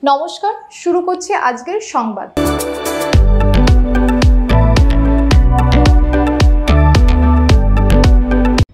নমস্কার, শুরু করছি আজকের সংবাদ।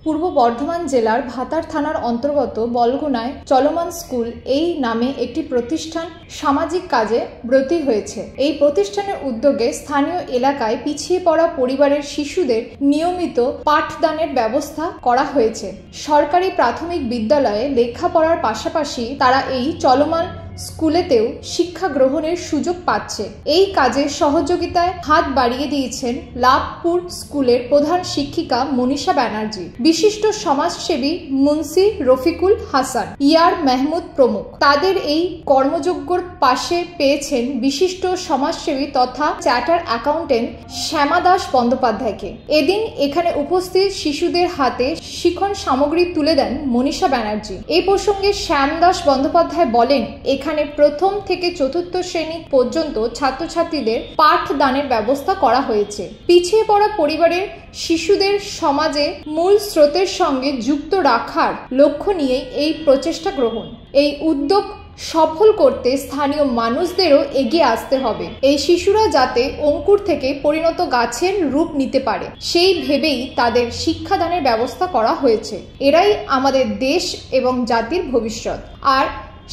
পূর্ব বর্ধমান জেলার ভাতার থানার অন্তর্গত বলগুনায় চলমান স্কুল এই নামে একটি প্রতিষ্ঠান সামাজিক কাজে ব্রতী হয়েছে। এই প্রতিষ্ঠানের উদ্যোগে স্থানীয় এলাকায় পিছিয়ে পড়া পরিবারের শিশুদের নিয়মিত পাঠদানের ব্যবস্থা করা হয়েছে। সরকারি প্রাথমিক বিদ্যালয়ে লেখাপড়ার পাশাপাশি তারা এই চলমান স্কুলেতেও শিক্ষা গ্রহণের সুযোগ পাচ্ছে। এই কাজে সহযোগিতায় হাত বাড়িয়ে দিয়েছেন লাভপুর স্কুলের প্রধান শিক্ষিকা মনীষা ব্যানার্জি, বিশিষ্ট সমাজসেবী মুন্সি রফিকুল হাসান, ইয়ার মেহমুদ প্রমুখ। তাদের এই কর্মযজ্ঞর পাশে পেয়েছেন বিশিষ্ট সমাজসেবী তথা চার্টার অ্যাকাউন্টেন্ট শ্যামা দাস বন্দ্যোপাধ্যায়কে। এদিন এখানে উপস্থিত শিশুদের হাতে শিক্ষণ সামগ্রী তুলে দেন মনীষা ব্যানার্জি। এই প্রসঙ্গে শ্যাম দাস বন্দ্যোপাধ্যায় বলেন, এখানে প্রথম থেকে চতুর্থ শ্রেণী পর্যন্ত ছাত্রছাত্রীদের পাঠদানের ব্যবস্থা করা হয়েছে। পিছিয়ে পড়া পরিবারের শিশুদের সমাজে মূল স্রোতের সঙ্গে যুক্ত রাখার লক্ষ্য নিয়ে এই প্রচেষ্টা গ্রহণ। এই উদ্যোগ সফল করতে স্থানীয় মানুষদেরও এগিয়ে আসতে হবে। এই শিশুরা যাতে অঙ্কুর থেকে পরিণত গাছের রূপ নিতে পারে সেই ভেবেই তাদের শিক্ষাদানের ব্যবস্থা করা হয়েছে। এরাই আমাদের দেশ এবং জাতির ভবিষ্যৎ, আর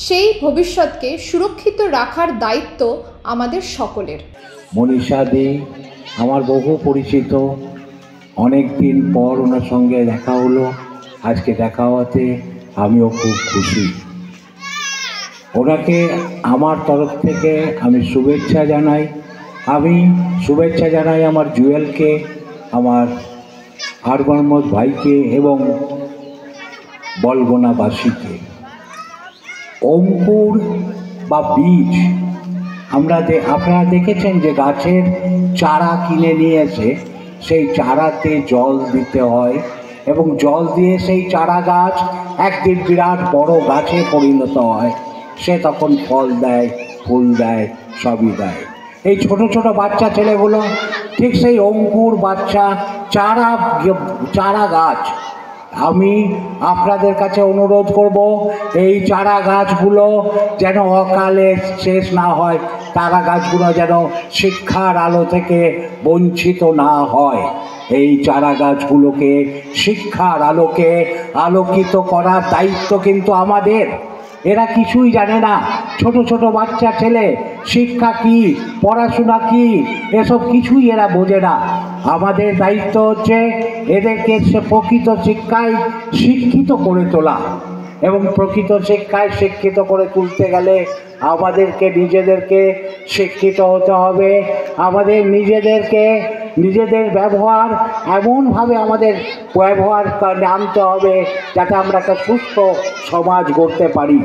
সেই ভবিষ্যৎকে সুরক্ষিত রাখার দায়িত্ব আমাদের সকলের। মনীষা দি আমার বহু পরিচিত, অনেক দিন পর ওনার সঙ্গে দেখা হলো। আজকে দেখা হওয়াতে আমিও খুব খুশি। ওনাকে আমার তরফ থেকে আমি শুভেচ্ছা জানাই। আমার জুয়েলকে, আমার আরবানমত ভাইকে এবং বলগোনাবাসীকে। অঙ্কুর বা বীজ আপনারা দেখেছেন যে গাছের চারা কিনে নিয়ে এসে সেই চারাতে জল দিতে হয় এবং জল দিয়ে সেই চারা গাছ একদিন বিরাট বড় গাছে পরিণত হয়। সে তখন ফল দেয়, ফুল দেয়, সবই দেয়। এই ছোট ছোট বাচ্চা ছেলেগুলো ঠিক সেই অঙ্কুর বাচ্চা চারা গাছ। আমি আপনাদের কাছে অনুরোধ করব, এই চারা গাছগুলো যেন অকালে শেষ না হয়, চারা গাছগুলো যেন শিক্ষার আলো থেকে বঞ্চিত না হয়। এই চারা গাছগুলোকে শিক্ষার আলোকে আলোকিত করার দায়িত্ব কিন্তু আমাদের। এরা কিছুই জানে না, ছোট ছোট বাচ্চা ছেলে, শিক্ষা কি, পড়াশোনা কি, এসব কিছুই এরা বোঝে না। আমাদের দায়িত্ব হচ্ছে এদেরকে প্রকৃত শিক্ষায় শিক্ষিত করে তোলা, এবং প্রকৃত শিক্ষায় শিক্ষিত করে তুলতে গেলে আমাদেরকে নিজেদেরকে শিক্ষিত হতে হবে। আমাদের নিজেদের ব্যবহার এমনভাবে আমাদের ব্যবহার আনতে হবে যাতে আমরা একটা সুস্থ সমাজ গড়তে পারি।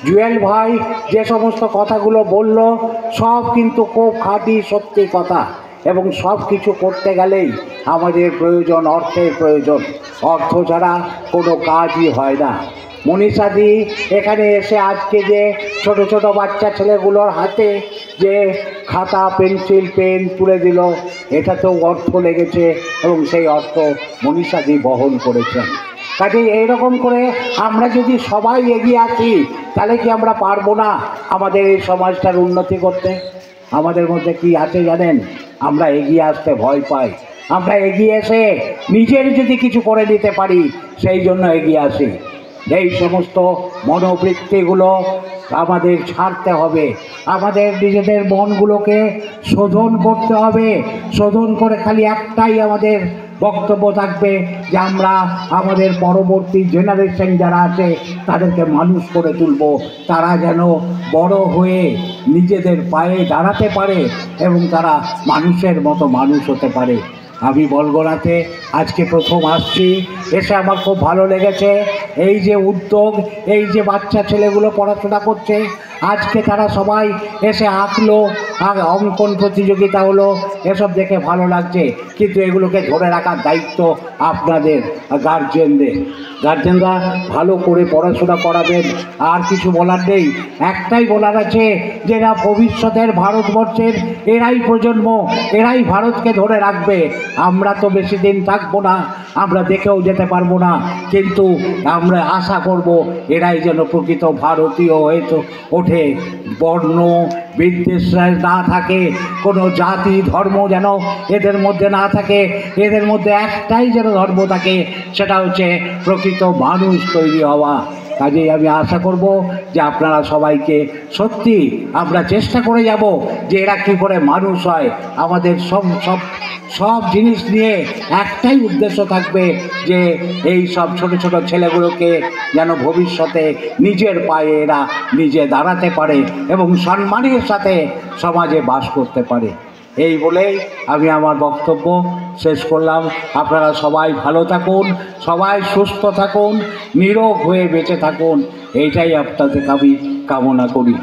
জুয়েল ভাই যে সমস্ত কথাগুলো বলল সব কিন্তু খুব খাঁটি সত্যি কথা, এবং সব কিছু করতে গেলেই আমাদের প্রয়োজন, অর্থের প্রয়োজন। অর্থ ছাড়া কোনো কাজই হয় না। মনীষা দি এখানে এসে আজকে যে ছোট ছোট বাচ্চা ছেলেগুলোর হাতে যে খাতা, পেন্সিল, পেন তুলে দিল, এটাতেও অর্থ লেগেছে এবং সেই অর্থ মনীষা দি বহন করেছেন। কাজেই এইরকম করে আমরা যদি সবাই এগিয়ে আসি তাহলে কি আমরা পারবো না আমাদের এই সমাজটার উন্নতি করতে? আমাদের মধ্যে কি আছে জানেন? আমরা এগিয়ে আসতে ভয় পাই। আমরা এগিয়ে এসে নিজের যদি কিছু করে দিতে পারি সেই জন্য এগিয়ে আসি। এই সমস্ত মনোবৃত্তিগুলো আমাদের ছাড়তে হবে। আমাদের নিজেদের মনগুলোকে শোধন করতে হবে। শোধন করে খালি একটাই আমাদের বক্তব্য থাকবে যে আমরা আমাদের পরবর্তী জেনারেশন যারা আছে তাদেরকে মানুষ করে তুলব, তারা যেন বড় হয়ে নিজেদের পায়ে দাঁড়াতে পারে এবং তারা মানুষের মতো মানুষ হতে পারে। আমি বলগোনাতে আজকে প্রথম আসছি, এসে আমার খুব ভালো লেগেছে। এই যে উদ্যোগ, এই যে বাচ্চা ছেলেগুলো পড়াশোনা করছে, আজকে তারা সবাই এসে আঁকলো, আর অঙ্কন প্রতিযোগিতা হলো, এসব দেখে ভালো লাগছে, কিন্তু এগুলোকে ধরে রাখার দায়িত্ব আপনাদের গার্জেনরা ভালো করে পড়াশোনা করাবেন। আর কিছু বলার নেই, একটাই বলার আছে যে এরা ভবিষ্যতের ভারতবর্ষের, এরাই প্রজন্ম, এরাই ভারতকে ধরে রাখবে। আমরা তো বেশি দিন থাকবো না, আমরা দেখেও যেতে পারবো না, কিন্তু আমরা আশা করব এরাই যেন প্রকৃত ভারতীয় হয়ে ওঠে। বর্ণ বিদ্বেষ না থাকে, কোনো জাতি ধর্ম যেন এদের মধ্যে না থাকে, এদের মধ্যে একটাই যেন ধর্ম থাকে, সেটা হচ্ছে প্রকৃত মানুষ তৈরি হওয়া। কাজেই আমি আশা করব যে আপনারা সবাইকে সত্যি আমরা চেষ্টা করে যাব যে এরা কী করে মানুষ হয়। আমাদের সব জিনিস নিয়ে একটাই উদ্দেশ্য থাকবে যে এই সব ছোট ছোট ছেলেগুলোকে যেন ভবিষ্যতে নিজের পায়ে এরা নিজে দাঁড়াতে পারে এবং সম্মানের সাথে সমাজে বাস করতে পারে। এই বলেই আমি আমার বক্তব্য শেষ করলাম। আপনারা সবাই ভালো থাকুন, সবাই সুস্থ থাকুন, নিরোগ হয়ে বেঁচে থাকুন, এইটাই আপনাদের আমি কামনা করি।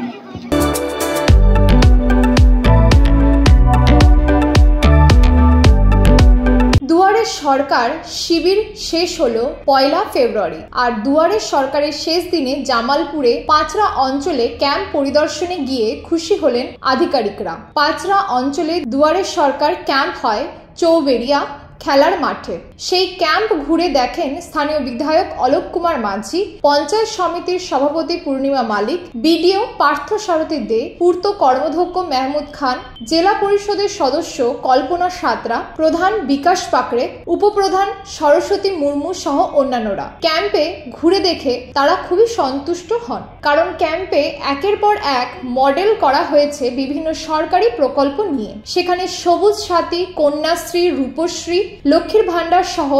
দুয়ারে সরকার শিবির শেষ হলো 1 ফেব্রুয়ারি। আর দুয়ারে সরকারের শেষ দিনে জামালপুরে পাঁচরা অঞ্চলে ক্যাম্প পরিদর্শনে গিয়ে খুশি হলেন আধিকারিকরা। পাঁচরা অঞ্চলে দুয়ারে সরকার ক্যাম্প হয় চৌবেরিয়া খেলার মাঠে। সেই ক্যাম্প ঘুরে দেখেন স্থানীয় বিধায়ক অলোক কুমার মাঝি, পঞ্চায়েত সমিতির সভাপতি পূর্ণিমা মালিক, বিডিও পার্থ সারথী দে, পূর্ত কর্মধ্যক্ষ মেহমুদ খান, জেলা পরিষদের সদস্য কল্পনা সাঁতরা, প্রধান বিকাশ পাকড়ে, উপপ্রধান সরস্বতী মুর্মু সহ অন্যান্যরা। ক্যাম্পে ঘুরে দেখে তারা খুবই সন্তুষ্ট হন, কারণ ক্যাম্পে একের পর এক মডেল করা হয়েছে বিভিন্ন সরকারি প্রকল্প নিয়ে। সেখানে সবুজ সাথী, কন্যাশ্রী, রূপশ্রী, লক্ষ্মীর ভান্ডার সহ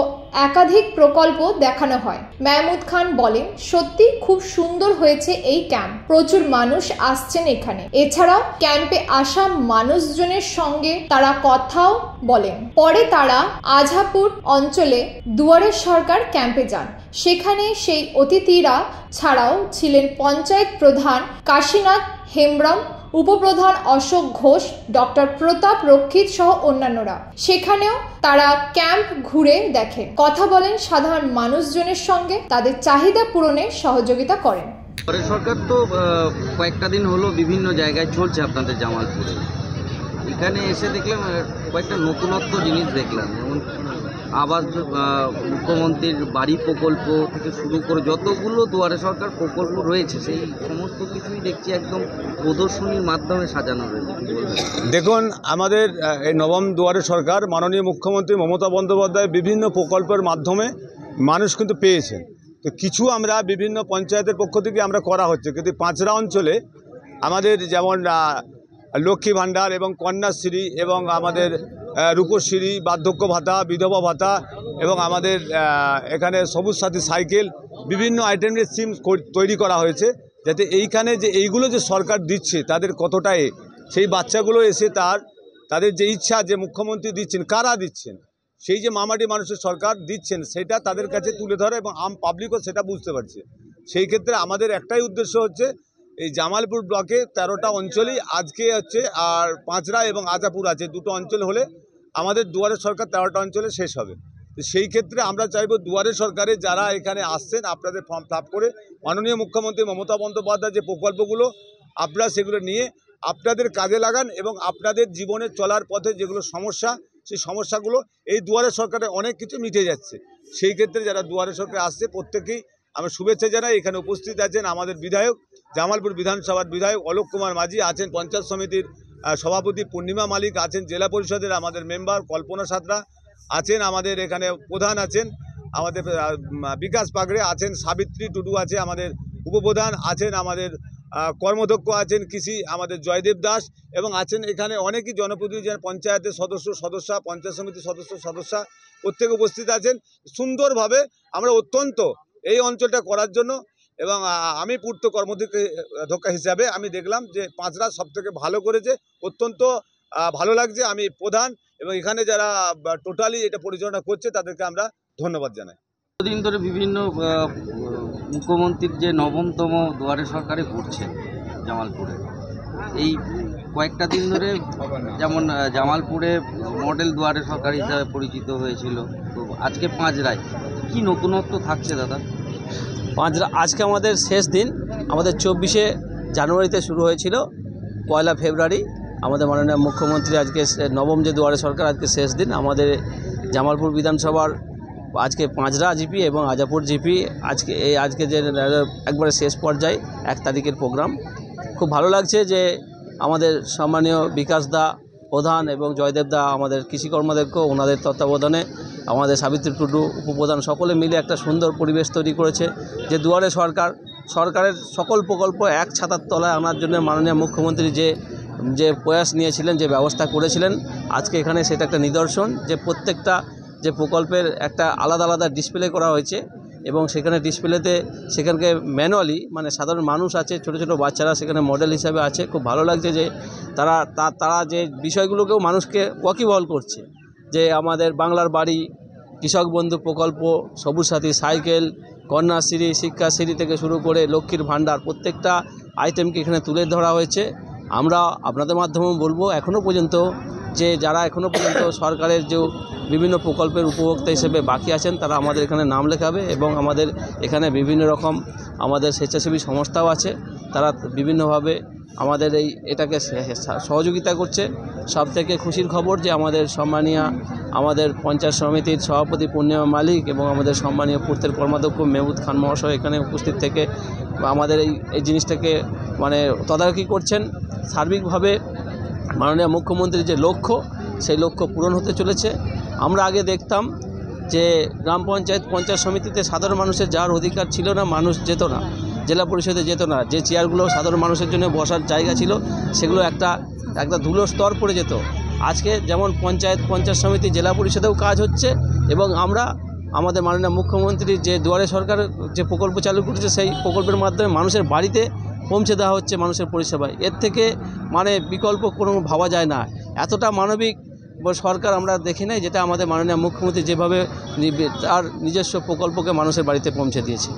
একাধিক প্রকল্প দেখানো হয়। মেহমুদ খান বলেন, সত্যি খুব সুন্দর হয়েছে এই ক্যাম্প, প্রচুর মানুষ আসছেন এখানে। এছাড়াও ক্যাম্পে আসা মানুষজনের সঙ্গে তারা কথাও বলেন। পরে তারা আঝাপুর অঞ্চলে দুয়ারে সরকার ক্যাম্পে যান। সেখানে সেই অতিথিরা ছাড়াও ছিলেন পঞ্চায়েত প্রধান কাশীনাথ হেমব্রম, উপপ্রধান অশোক ঘোষ, ডক্টর প্রতাপ রক্ষিত সহ অন্যান্যরা। সেখানেও তারা ক্যাম্প ঘুরে দেখেন, কথা বলেন, সাধারণ মানুষজনের সঙ্গে তাদের চাহিদা পূরণে সহযোগিতা করেন। সরকার তো কয়েকটা দিন হলো বিভিন্ন জায়গায় চলছে আপনাদের জামালপুরে। এখানে এসে দেখলাম কয়েকটা নতুনত্ব জিনিস দেখলাম, যেমন আবাস, মুখ্যমন্ত্রীর বাড়ি প্রকল্প থেকে শুরু করে যতগুলো দুয়ারে সরকার প্রকল্প রয়েছে সেই সমস্ত কিছুই দেখছি একদম প্রদর্শনীর মাধ্যমে সাজানো রয়েছে। দেখুন, আমাদের এই নবম দুয়ারে সরকার মাননীয় মুখ্যমন্ত্রী মমতা বন্দ্যোপাধ্যায় বিভিন্ন প্রকল্পের মাধ্যমে মানুষ কিন্তু পেয়েছেন। তো কিছু আমরা বিভিন্ন পঞ্চায়েতের পক্ষ থেকে আমরা করা হচ্ছে, কিন্তু পাঁচরা অঞ্চলে আমাদের যেমন লক্ষ্মী ভাণ্ডার এবং কন্যাশ্রী এবং আমাদের রূপশ্রী, বার্ধক্য ভাতা, বিধবা ভাতা এবং আমাদের এখানে সবুজ সাথী সাইকেল, বিভিন্ন আইটেমের স্কিম তৈরি করা হয়েছে, যাতে এইখানে যে এইগুলো যে সরকার দিচ্ছে তাদের কতটাই সেই বাচ্চাগুলো এসে তাদের যে ইচ্ছা যে মুখ্যমন্ত্রী দিচ্ছেন, কারা দিচ্ছেন, সেই যে মামাটি মানুষের সরকার দিচ্ছেন সেটা তাদের কাছে তুলে ধরে এবং আম পাবলিকও সেটা বুঝতে পারছে। সেই ক্ষেত্রে আমাদের একটাই উদ্দেশ্য হচ্ছে এই জামালপুর ব্লকে 13টা অঞ্চলই আজকে হচ্ছে, আর পাঁচরা এবং আজাপুর আছে, দুটো অঞ্চল হলে আমাদের দুয়ারে সরকার 13টা অঞ্চলে শেষ হবে। তো সেই ক্ষেত্রে আমরা চাইব দুয়ারে সরকারে যারা এখানে আসছেন আপনাদের ফর্ম ফিল আপ করে মাননীয় মুখ্যমন্ত্রী মমতা বন্দ্যোপাধ্যায় যে প্রকল্পগুলো আপনারা সেগুলো নিয়ে আপনাদের কাজে লাগান এবং আপনাদের জীবনে চলার পথে যেগুলো সমস্যা সেই সমস্যাগুলো এই দুয়ারে সরকারে অনেক কিছু মিটে যাচ্ছে। সেই ক্ষেত্রে যারা দুয়ারে সরকারে আসছে প্রত্যেকেই আমরা শুভেচ্ছা জানাই। এখানে উপস্থিত আছেন আমাদের বিধায়ক, জামালপুর বিধানসভার বিধায়ক অলোক কুমার মাঝি আছেন, পঞ্চায়েত সমিতির সভাপতি পূর্ণিমা মালিক আছেন, জেলা পরিষদের আমাদের মেম্বার কল্পনা সাঁতরা আছেন, আমাদের এখানে প্রধান আছেন আমাদের বিকাশ পাকড়ে আছেন, সাবিত্রী টুডু আছে আমাদের উপপ্রধান আছেন, আমাদের কর্মধ্যক্ষ আছেন কৃষি আমাদের জয়দেব দাস, এবং আছেন এখানে অনেকই জনপ্রতিনিধি, পঞ্চায়েতের সদস্যা, পঞ্চায়েত সমিতির সদস্যা প্রত্যেকে উপস্থিত আছেন। সুন্দরভাবে আমরা অত্যন্ত এই অঞ্চলটা করার জন্য, এবং আমি পূর্ত কর্মধ্যক্ষ হিসাবে আমি দেখলাম যে পাঁচরা সবথেকে ভালো করেছে, অত্যন্ত ভালো লাগছে। আমি প্রধান এবং এখানে যারা টোটালি এটা পরিচালনা করছে তাদেরকে আমরা ধন্যবাদ জানাই। দিন ধরে বিভিন্ন মুখ্যমন্ত্রীর যে নবমতম দুয়ারে সরকারে ঘুরছেন জামালপুরে, এই কয়েকটা দিন ধরে যেমন জামালপুরে মডেল দুয়ারে সরকার হিসাবে পরিচিত হয়েছিল, তো আজকে পাঁচরায় কি নতুনত্ব থাকছে দাদা? আজকে আমাদের শেষ দিন। আমাদের 24শে জানুয়ারিতে শুরু হয়েছিল, 1 ফেব্রুয়ারি আমাদের মাননীয় মুখ্যমন্ত্রী আজকে নবম যে দুয়ারে সরকার আজকে শেষ দিন। আমাদের জামালপুর বিধানসভার আজকে পাঁচরা জিপি এবং আজাপুর জিপি আজকে যে একবারে শেষ পর্যায়ে 1 তারিখের প্রোগ্রাম। খুব ভালো লাগছে যে আমাদের সম্মানীয় বিকাশ দা প্রধান এবং জয়দেব দা আমাদের কৃষি কর্মাধ্যক্ষ, ওনাদের তত্ত্বাবধানে আমাদের সাবিত্রী টুডু উপপ্রধান সকলে মিলে একটা সুন্দর পরিবেশ তৈরি করেছে। যে দুয়ারে সরকারের সকল প্রকল্প এক ছাতার তলায় আনার জন্য মাননীয় মুখ্যমন্ত্রী যে প্রয়াস নিয়েছিলেন, যে ব্যবস্থা করেছিলেন, আজকে এখানে সেটা একটা নিদর্শন যে প্রত্যেকটা যে প্রকল্পের একটা আলাদা আলাদা ডিসপ্লে করা হয়েছে এবং সেখানে ডিসপ্লেতে সেখানকে ম্যানুয়ালি মানে সাধারণ মানুষ আছে, ছোট ছোট বাচ্চারা সেখানে মডেল হিসাবে আছে। খুব ভালো লাগছে যে তারা যে বিষয়গুলোকেও মানুষকে ওয়াকিবহাল করছে, যে আমাদের বাংলার বাড়ি, কৃষক বন্ধু প্রকল্প, সবুজ সাথী সাইকেল, কন্যাশ্রী, শিক্ষাশ্রী থেকে শুরু করে লক্ষ্মীর ভাণ্ডার, প্রত্যেকটা আইটেমকে এখানে তুলে ধরা হয়েছে। আমরা আপনাদের মাধ্যমেও বলবো এখনও পর্যন্ত যে যারা এখনও পর্যন্ত সরকারের যে বিভিন্ন প্রকল্পের উপভোক্তা হিসেবে বাকি আছেন তারা আমাদের এখানে নাম লেখাবে এবং আমাদের এখানে বিভিন্ন রকম আমাদের স্বেচ্ছাসেবী সংস্থাও আছে, তারা বিভিন্নভাবে আমাদের এটাকে সহযোগিতা করছে। সবথেকে খুশির খবর যে আমাদের সম্মানীয় আমাদের পঞ্চায়েত সমিতির সভাপতি পূর্ণিমা মালিক এবং আমাদের সম্মানীয় পূর্তের কর্মাধ্যক্ষ মেহমুদ খান মহাশয় এখানে উপস্থিত থেকে আমাদের এই জিনিসটাকে মানে তদারকি করছেন। সার্বিকভাবে মাননীয় মুখ্যমন্ত্রীর যে লক্ষ্য সেই লক্ষ্য পূরণ হতে চলেছে। আমরা আগে দেখতাম যে গ্রাম পঞ্চায়েত সমিতিতে সাধারণ মানুষের যাওয়ার অধিকার ছিল না, মানুষ যেত না, জেলা পরিষদে যেত না, যে চেয়ারগুলো সাধারণ মানুষের জন্য বসার জায়গা ছিল সেগুলো একটা ধুলোর স্তর পড়ে যেত। আজকে যেমন পঞ্চায়েত সমিতি জেলা পরিষদেও কাজ হচ্ছে এবং আমরা আমাদের মাননীয় মুখ্যমন্ত্রীর যে দুয়ারে সরকার যে প্রকল্প চালু করেছে সেই প্রকল্পের মাধ্যমে মানুষের বাড়িতে পৌঁছে দেওয়া হচ্ছে মানুষের পরিষেবায়। এর থেকে মানে বিকল্প কোনো ভাবা যায় না। এতটা মানবিক সরকার আমরা দেখি নাই, যেটা আমাদের মাননীয় মুখ্যমন্ত্রী যেভাবে তার নিজস্ব প্রকল্পকে মানুষের বাড়িতে পৌঁছে দিয়েছে।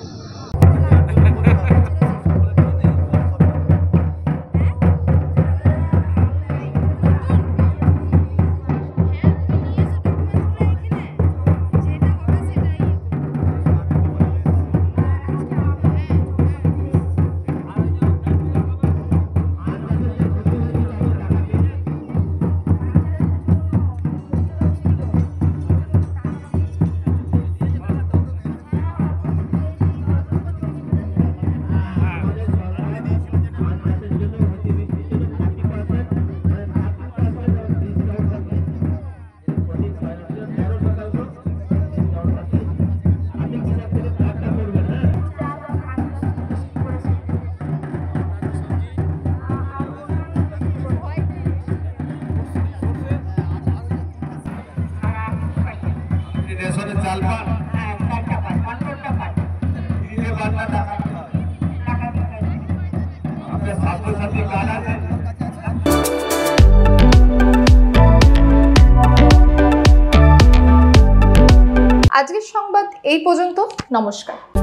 আজকের সংবাদ এই পর্যন্ত। নমস্কার।